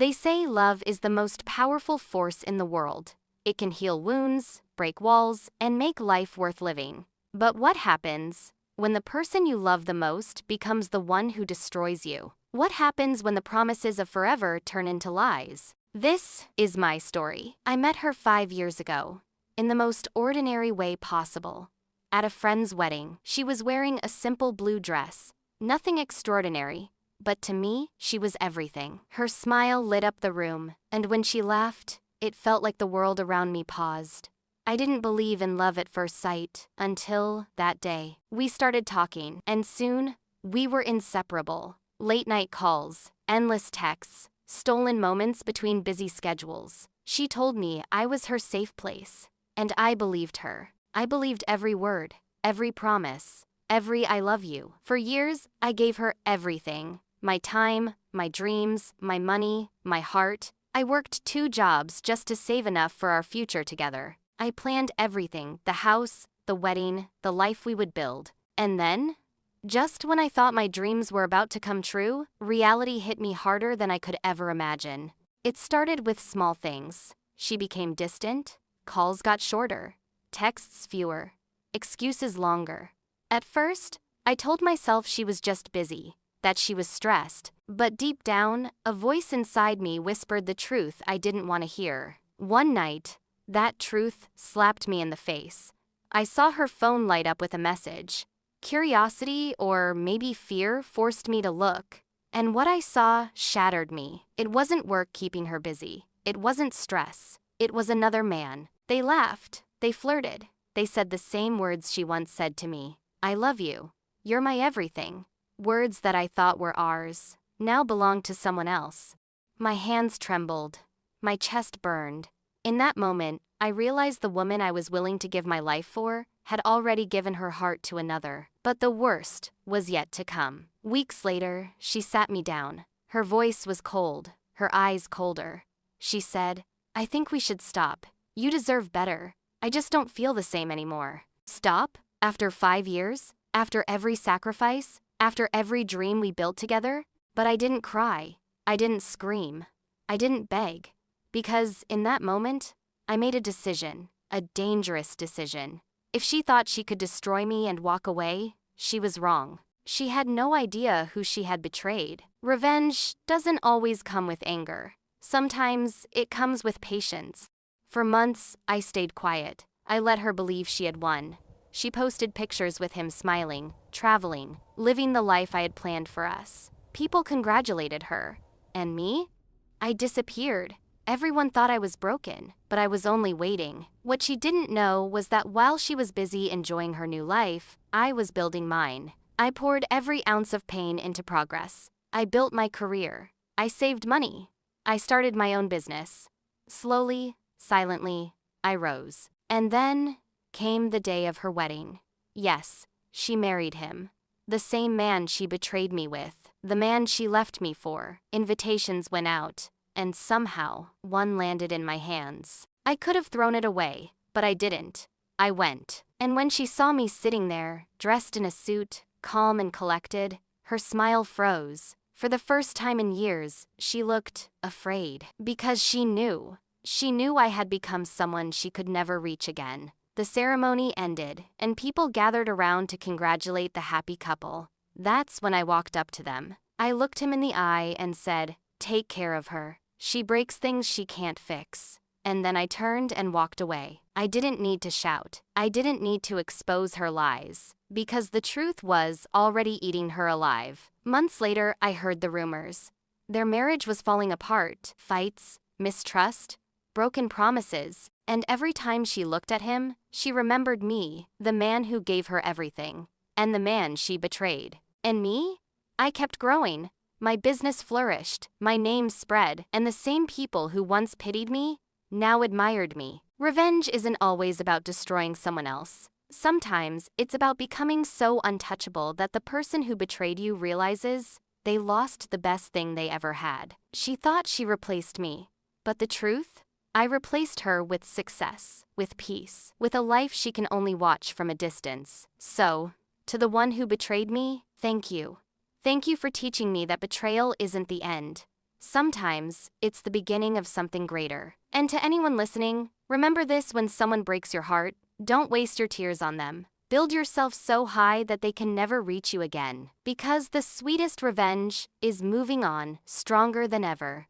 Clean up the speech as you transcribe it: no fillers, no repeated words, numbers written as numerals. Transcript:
They say love is the most powerful force in the world. It can heal wounds, break walls, and make life worth living. But what happens when the person you love the most becomes the one who destroys you? What happens when the promises of forever turn into lies? This is my story. I met her 5 years ago, in the most ordinary way possible. At a friend's wedding, she was wearing a simple blue dress, nothing extraordinary, but to me, she was everything. Her smile lit up the room, and when she laughed, it felt like the world around me paused. I didn't believe in love at first sight until that day. We started talking, and soon, we were inseparable. Late-night calls, endless texts, stolen moments between busy schedules. She told me I was her safe place, and I believed her. I believed every word, every promise, every I love you. For years, I gave her everything. My time, my dreams, my money, my heart. I worked 2 jobs just to save enough for our future together. I planned everything, the house, the wedding, the life we would build. And then, just when I thought my dreams were about to come true, reality hit me harder than I could ever imagine. It started with small things. She became distant, calls got shorter, texts fewer, excuses longer. At first, I told myself she was just busy, that she was stressed, but deep down, a voice inside me whispered the truth I didn't want to hear. One night, that truth slapped me in the face. I saw her phone light up with a message. Curiosity, or maybe fear, forced me to look, and what I saw shattered me. It wasn't work keeping her busy. It wasn't stress. It was another man. They laughed. They flirted. They said the same words she once said to me. I love you. You're my everything. Words that I thought were ours now belonged to someone else. My hands trembled. My chest burned. In that moment, I realized the woman I was willing to give my life for had already given her heart to another. But the worst was yet to come. Weeks later, she sat me down. Her voice was cold, her eyes colder. She said, I think we should stop. You deserve better. I just don't feel the same anymore. Stop? After 5 years? After every sacrifice? After every dream we built together? But I didn't cry. I didn't scream. I didn't beg. Because in that moment, I made a decision, a dangerous decision. If she thought she could destroy me and walk away, she was wrong. She had no idea who she had betrayed. Revenge doesn't always come with anger. Sometimes it comes with patience. For months, I stayed quiet. I let her believe she had won. She posted pictures with him smiling, traveling, living the life I had planned for us. People congratulated her. And me? I disappeared. Everyone thought I was broken, but I was only waiting. What she didn't know was that while she was busy enjoying her new life, I was building mine. I poured every ounce of pain into progress. I built my career. I saved money. I started my own business. Slowly, silently, I rose. And then came the day of her wedding. Yes, she married him. The same man she betrayed me with. The man she left me for. Invitations went out. And somehow, one landed in my hands. I could have thrown it away, but I didn't. I went. And when she saw me sitting there, dressed in a suit, calm and collected, her smile froze. For the first time in years, she looked afraid. Because she knew. She knew I had become someone she could never reach again. The ceremony ended, and people gathered around to congratulate the happy couple. That's when I walked up to them. I looked him in the eye and said, "Take care of her. She breaks things she can't fix." And then I turned and walked away. I didn't need to shout. I didn't need to expose her lies. Because the truth was already eating her alive. Months later, I heard the rumors. Their marriage was falling apart. Fights, mistrust, broken promises. And every time she looked at him, she remembered me, the man who gave her everything. And the man she betrayed. And me? I kept growing. My business flourished, my name spread, and the same people who once pitied me now admired me. Revenge isn't always about destroying someone else. Sometimes it's about becoming so untouchable that the person who betrayed you realizes they lost the best thing they ever had. She thought she replaced me, but the truth? I replaced her with success, with peace, with a life she can only watch from a distance. So, to the one who betrayed me, thank you. Thank you for teaching me that betrayal isn't the end. Sometimes, it's the beginning of something greater. And to anyone listening, remember this: when someone breaks your heart, don't waste your tears on them. Build yourself so high that they can never reach you again. Because the sweetest revenge is moving on, stronger than ever.